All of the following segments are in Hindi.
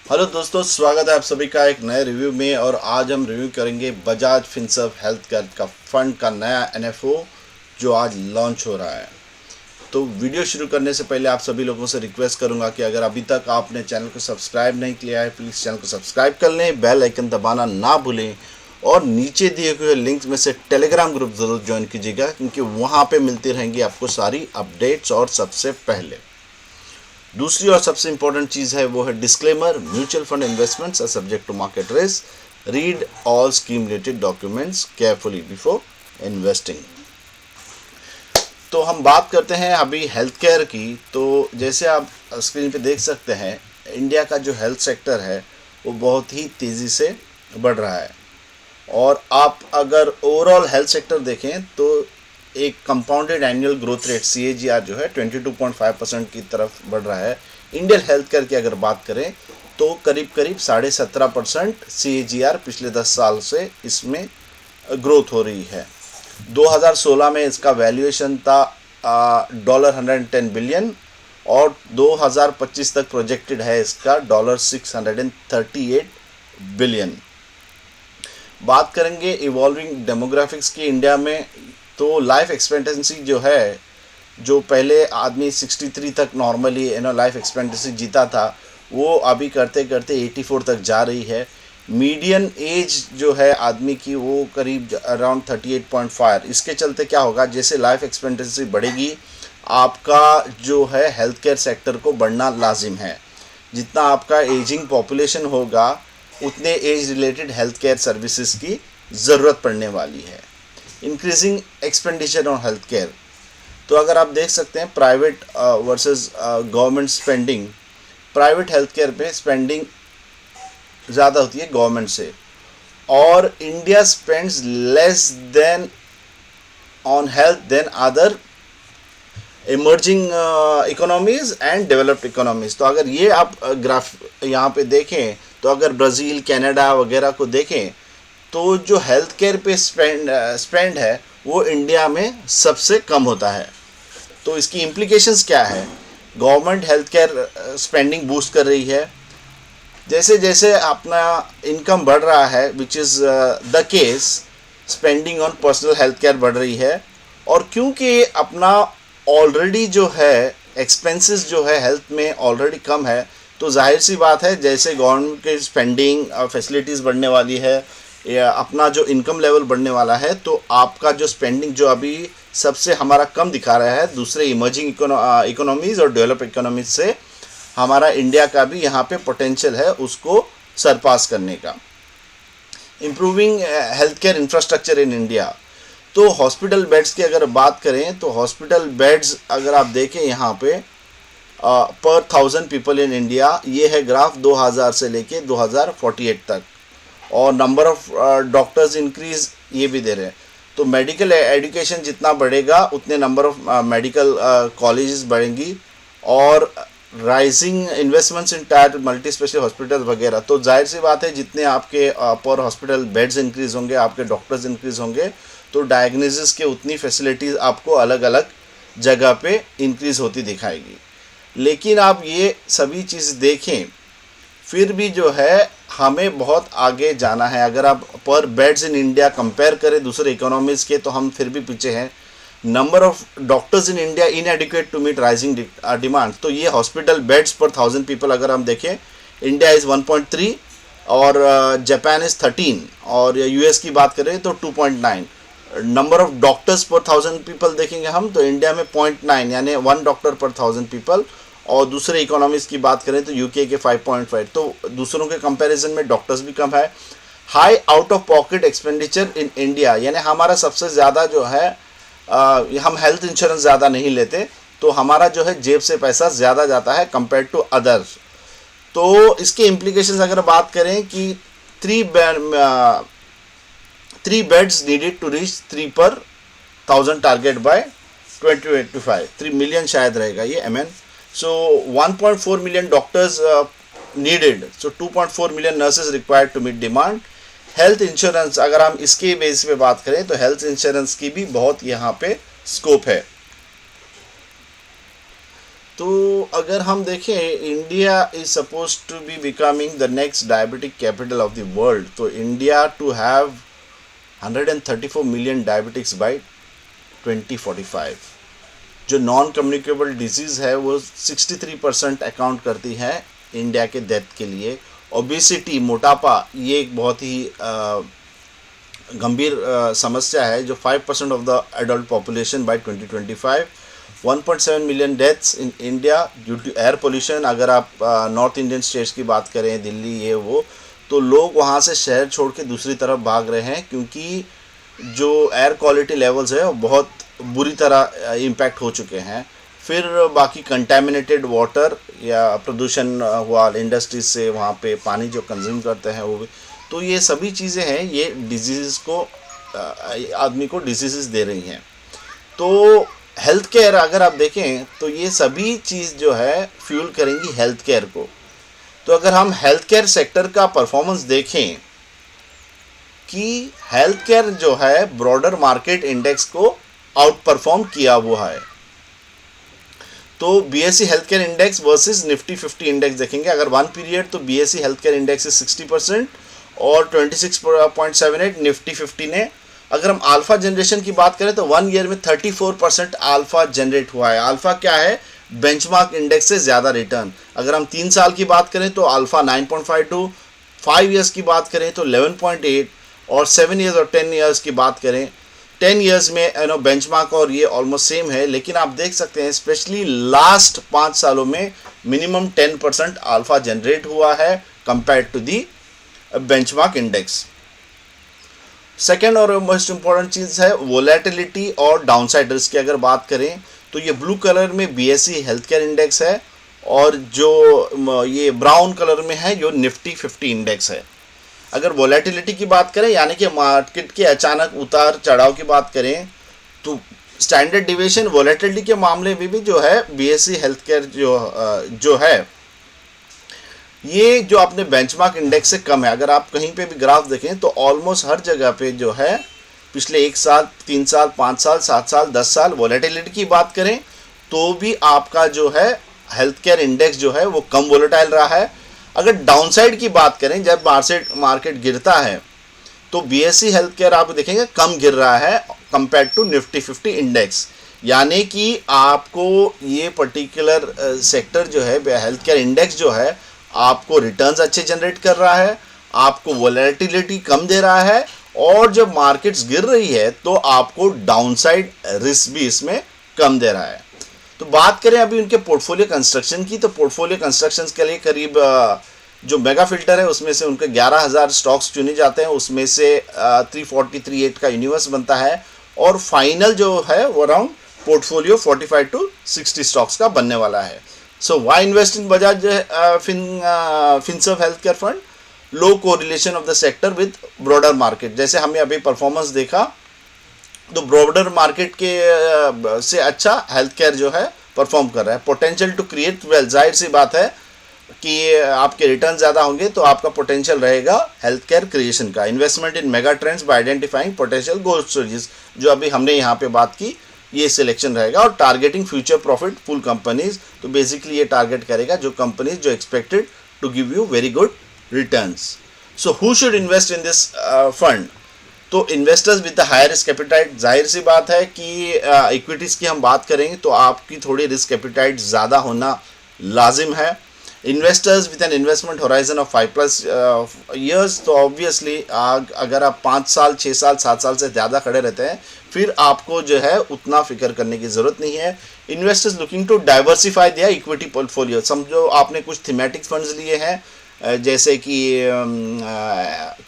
हेलो दोस्तों, स्वागत है आप सभी का एक नए रिव्यू में। और आज हम रिव्यू करेंगे बजाज फिनसर्व हेल्थ केयर का फंड का नया एनएफओ जो आज लॉन्च हो रहा है। तो वीडियो शुरू करने से पहले आप सभी लोगों से रिक्वेस्ट करूंगा कि अगर अभी तक आपने चैनल को सब्सक्राइब नहीं किया है, प्लीज़ चैनल को सब्सक्राइब कर लें, बेल आइकन दबाना ना भूलें और नीचे दिए हुए लिंक में से टेलीग्राम ग्रुप ज़रूर ज्वाइन कीजिएगा, क्योंकि वहाँ पे मिलती रहेंगी आपको सारी अपडेट्स और सबसे पहले। दूसरी और सबसे इंपॉर्टेंट चीज़ है वो है disclaimer. Mutual fund investments are subject to market risk. Read all scheme related documents carefully before investing. तो हम बात करते हैं अभी हेल्थ केयर की। तो जैसे आप स्क्रीन पे देख सकते हैं, इंडिया का जो हेल्थ सेक्टर है वो बहुत ही तेज़ी से बढ़ रहा है। और आप अगर ओवरऑल हेल्थ सेक्टर देखें तो एक compounded annual growth rate CAGR जो है 22.5% की तरफ बढ़ रहा है। इंडियन हेल्थ केयर की अगर बात करें तो करीब करीब 17.5% CAGR पिछले 10 साल से इसमें ग्रोथ हो रही है। 2016 में इसका वैल्यूएशन था $110 बिलियन और 2025 तक प्रोजेक्टेड है इसका $638 बिलियन। बात करेंगे इवॉल्विंग डेमोग्राफिक्स की इंडिया में, तो लाइफ एक्सपेक्टेंसी जो है, जो पहले आदमी 63 तक नॉर्मली लाइफ एक्सपेक्टेंसी जीता था, वो अभी करते करते 84 तक जा रही है। मीडियन एज जो है आदमी की वो करीब अराउंड 38.5। इसके चलते क्या होगा, जैसे लाइफ एक्सपेक्टेंसी बढ़ेगी आपका जो है हेल्थ केयर सेक्टर को बढ़ना लाजिम है। जितना आपका एजिंग पॉपुलेशन होगा उतने age related health care services की ज़रूरत पड़ने वाली है। Increasing expenditure on health care, तो अगर आप देख सकते हैं private versus government spending, private health care पे स्पेंडिंग ज़्यादा होती है गवर्नमेंट से, और India spends less than on health than other emerging economies and developed economies. तो अगर ये आप ग्राफ यहाँ पे देखें तो अगर ब्राज़ील, कनाडा वगैरह को देखें तो जो हेल्थ केयर पे स्पेंड है वो इंडिया में सबसे कम होता है। तो इसकी इम्प्लीकेशंस क्या है? Government health care spending boost कर रही है। जैसे जैसे अपना इनकम बढ़ रहा है, which is the case, spending on personal health care बढ़ रही है। और क्योंकि अपना ऑलरेडी जो है एक्सपेंसेस जो है हेल्थ में ऑलरेडी कम है, तो जाहिर सी बात है जैसे गवर्नमेंट की स्पेंडिंग फैसिलिटीज़ बढ़ने वाली है या अपना जो इनकम लेवल बढ़ने वाला है, तो आपका जो स्पेंडिंग जो अभी सबसे हमारा कम दिखा रहा है दूसरे इमर्जिंग इकोनॉमीज़ और डेवलप इकोनॉमीज से, हमारा इंडिया का भी यहाँ पे पोटेंशियल है उसको सरपास करने का। Improving health care infrastructure in India, तो हॉस्पिटल बेड्स की अगर बात करें तो हॉस्पिटल बेड्स अगर आप देखें यहाँ पे पर 1000 पीपल इन इंडिया, ये है ग्राफ 2000 से लेके 2048 तक। और नंबर ऑफ डॉक्टर्स इंक्रीज ये भी दे रहे हैं। तो मेडिकल एजुकेशन जितना बढ़ेगा उतने नंबर ऑफ मेडिकल कॉलेजेस बढ़ेंगी और rising investments in tyre multi special hospital वगैरह। तो जाहिर सी बात है जितने आपके पर हॉस्पिटल बेड्स इंक्रीज होंगे, आपके डॉक्टर्स इंक्रीज होंगे, तो डायग्नोसिस के उतनी फैसिलिटीज़ आपको अलग अलग जगह पे इंक्रीज होती दिखाएगी। लेकिन आप ये सभी चीज़ देखें फिर भी जो है हमें बहुत आगे जाना है। अगर आप पर बेड्स इन इंडिया कंपेयर करें दूसरे इकोनॉमीज़ के, तो हम फिर भी पीछे हैं। Number of doctors in India inadequate to meet rising demand, तो ये हॉस्पिटल बेड्स पर 1000 पीपल अगर हम देखें, इंडिया इज़ 1.3 और जापान इज़ 13 और US की बात करें तो 2.9। नंबर ऑफ डॉक्टर्स पर 1000 पीपल देखेंगे हम तो इंडिया में 0.9 यानी 1 डॉक्टर पर 1000 पीपल, और दूसरे इकोनॉमीज़ की बात करें तो UK के 5.5। तो दूसरों के कंपैरिजन में डॉक्टर्स भी कम है। High out of pocket expenditure in India, यानी हमारा सबसे ज़्यादा जो है हम हेल्थ इंश्योरेंस ज़्यादा नहीं लेते, तो हमारा जो है जेब से पैसा ज़्यादा जाता है कंपेयर टू अदर्स। तो इसके इम्प्लीकेशंस अगर बात करें कि 3 बेड्स नीडेड टू रीच 3 पर 1000 टारगेट बाय 2025, 3 मिलियन शायद रहेगा ये MN। So 1.4 million doctors needed, so 2.4 million nurses required to meet demand. Health insurance अगर हम इसके बेस पे बात करें तो हेल्थ इंश्योरेंस की भी बहुत यहाँ पे स्कोप है। तो अगर हम देखें, India is suppose to be becoming the next diabetic capital of the world. तो India to have 134 million diabetics by 2045। जो नॉन कम्युनिकेबल डिजीज़ है वो 63% अकाउंट करती है इंडिया के डेथ के लिए। ओबेसिटी, मोटापा, ये एक बहुत ही गंभीर समस्या है जो 5% of the adult population by 2025। 1.7 million deaths in India due to air pollution. अगर आप नॉर्थ इंडियन स्टेट्स की बात करें, दिल्ली ये वो, तो लोग वहाँ से शहर छोड़ के दूसरी तरफ भाग रहे हैं क्योंकि जो एयर क्वालिटी लेवल्स है वो बहुत बुरी तरह इम्पैक्ट हो चुके हैं। फिर बाकी कंटेमिनेटेड वाटर या प्रदूषण हुआ इंडस्ट्रीज से, वहाँ पे पानी जो कंज्यूम करते हैं वो भी। तो ये सभी चीज़ें हैं, ये डिजीज़ को आदमी को डिजीज़ दे रही हैं। तो हेल्थ केयर अगर आप देखें तो ये सभी चीज़ जो है फ्यूल करेंगी हेल्थ केयर को। तो अगर हम हेल्थ केयर सेक्टर का परफॉर्मेंस देखें कि हेल्थ केयर जो है ब्रॉडर मार्केट इंडेक्स को आउट परफॉर्म किया हुआ है। तो BSE health care index versus Nifty 50 index देखेंगे अगर वन पीरियड, तो BSE health care index is 60% और 26.78 निफ्टी 50 ने। अगर हम अल्फा जनरेशन की बात करें तो 1 ईयर में 34% अल्फा जनरेट हुआ है। अल्फा क्या है? बेंचमार्क इंडेक्स से ज़्यादा रिटर्न। अगर हम 3 साल की बात करें तो अल्फा 9.52, 5 ईयर्स की बात करें तो 11.8 और 7 ईयर्स और 10 ईयर्स की बात करें, 10 ईयर्स में बेंचमार्क और ये ऑलमोस्ट सेम है। लेकिन आप देख सकते हैं स्पेशली लास्ट 5 सालों में मिनिमम 10% अल्फा जनरेट हुआ है compared to the benchmark index. Second और मोस्ट इंपॉर्टेंट चीज़ है वोलेटिलिटी और डाउनसाइड रिस्क की अगर बात करें तो ये ब्लू कलर में बीएसई हेल्थ केयर इंडेक्स है और जो ये ब्राउन कलर में है जो निफ्टी 50 इंडेक्स है। अगर वोलेटिलिटी की बात करें यानी कि मार्केट के अचानक उतार चढ़ाव की बात करें तो स्टैंडर्ड डिविएशन वोलेटिलिटी के मामले में भी जो है बीएसई हेल्थ केयर जो है ये जो अपने बेंचमार्क इंडेक्स से कम है। अगर आप कहीं पे भी ग्राफ देखें तो ऑलमोस्ट हर जगह पे जो है पिछले 1 साल, 3 साल, 5 साल, 7 साल, 10 साल वोलेटिलिटी की बात करें तो भी आपका जो है हेल्थ केयर इंडेक्स जो है वो कम वोलेटाइल रहा है। अगर डाउनसाइड की बात करें जब मार्केट गिरता है तो बीएसई हेल्थ केयर आप देखेंगे कम गिर रहा है कंपेयर टू निफ्टी 50 इंडेक्स। यानी कि आपको ये पर्टिकुलर सेक्टर जो है हेल्थ केयर इंडेक्स जो है आपको रिटर्न्स अच्छे जनरेट कर रहा है, आपको वोलेटिलिटी कम दे रहा है और जब मार्केट्स गिर रही है तो आपको डाउनसाइड रिस्क भी इसमें कम दे रहा है। तो बात करें अभी उनके पोर्टफोलियो कंस्ट्रक्शन की, तो पोर्टफोलियो कंस्ट्रक्शन के लिए करीब जो मेगा फिल्टर है उसमें से उनके 11,000 स्टॉक्स चुने जाते हैं, उसमें से 343.8 का यूनिवर्स बनता है और फाइनल जो है वो अराउंड पोर्टफोलियो 45 to 60 स्टॉक्स का बनने वाला है। So why invest in Bajaj Finserv health care fund? Low correlation of the sector with broader market. जैसे हमने अभी परफॉर्मेंस देखा तो ब्रॉडर मार्केट के से अच्छा हेल्थ केयर जो है परफॉर्म कर रहा है। पोटेंशियल टू क्रिएट वेल्थ, जाहिर सी बात है कि आपके रिटर्न ज़्यादा होंगे तो आपका पोटेंशियल रहेगा हेल्थ केयर क्रिएशन का। इन्वेस्टमेंट इन mega trends bye identifying potential growth storage, जो अभी हमने यहाँ पे बात की, ये सिलेक्शन रहेगा। और targeting future profit full companies, तो बेसिकली ये टारगेट करेगा जो कंपनीज जो expected to give you very good returns. So who should invest in this fund? तो investors with the higher risk appetite, जाहिर सी बात है कि इक्विटीज़ की हम बात करेंगे तो आपकी थोड़ी रिस्क एपिटाइट ज़्यादा होना लाजिम है। Investors with an investment horizon of 5+ years, तो ऑब्वियसली अगर आप 5 साल, 6 साल, 7 साल से ज़्यादा खड़े रहते हैं फिर आपको जो है उतना फिक्र करने की ज़रूरत नहीं है। इन्वेस्टर्स लुकिंग टू डाइवर्सिफाई दिया इक्विटी पोर्टफोलियो, समझो आपने कुछ थीमेटिक फंड्स लिए हैं जैसे कि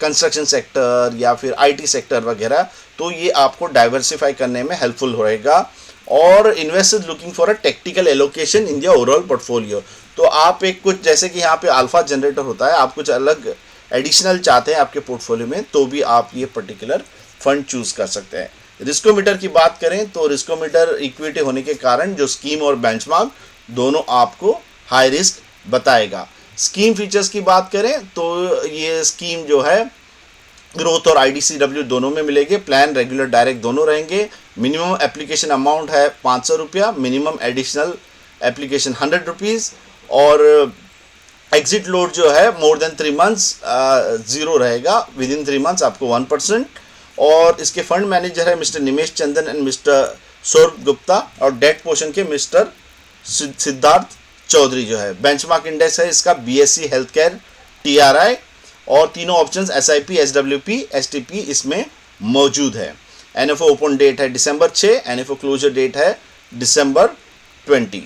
कंस्ट्रक्शन सेक्टर या फिर आईटी सेक्टर वगैरह, तो ये आपको डाइवर्सिफाई करने में हेल्पफुल होएगा। और investors looking for a technical allocation in their overall portfolio, तो आप एक कुछ जैसे कि यहाँ पे अल्फा जनरेटर होता है, आप कुछ अलग एडिशनल चाहते हैं आपके पोर्टफोलियो में तो भी आप ये पर्टिकुलर फंड चूज़ कर सकते हैं। रिस्कोमीटर की बात करें तो रिस्कोमीटर इक्विटी होने के कारण जो स्कीम और बेंचमार्क दोनों आपको हाई रिस्क बताएगा। स्कीम फीचर्स की बात करें तो ये स्कीम जो है ग्रोथ और IDCW दोनों में मिलेंगे, प्लान रेगुलर डायरेक्ट दोनों रहेंगे। मिनिमम एप्लीकेशन अमाउंट है 500 रुपया, मिनिमम एडिशनल एप्लीकेशन 100 रुपीज़, और एग्जिट लोड जो है मोर देन 3 मंथ्स ज़ीरो रहेगा, विद इन 3 मंथ्स आपको 1%। और इसके फंड मैनेजर है mister Nimesh Chandan and mister Saurabh Gupta, और डेट पोर्शन के मिस्टर सिद्धार्थ चौधरी जो है। बेंचमार्क इंडेक्स है इसका BSE हेल्थ केयर TRI, और तीनों ऑप्शंस SIP, SWP, STP इसमें मौजूद है। NFO ओपन डेट है December 6, NFO क्लोजर डेट है December 20।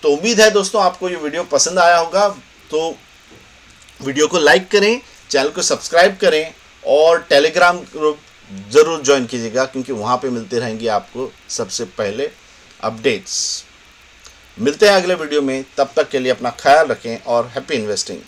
तो उम्मीद है दोस्तों आपको ये वीडियो पसंद आया होगा, तो वीडियो को लाइक करें, चैनल को सब्सक्राइब करें, और टेलीग्राम ग्रुप ज़रूर ज्वाइन कीजिएगा, क्योंकि वहाँ पे मिलते रहेंगे आपको सबसे पहले अपडेट्स। मिलते हैं अगले वीडियो में, तब तक के लिए अपना ख्याल रखें और हैप्पी इन्वेस्टिंग।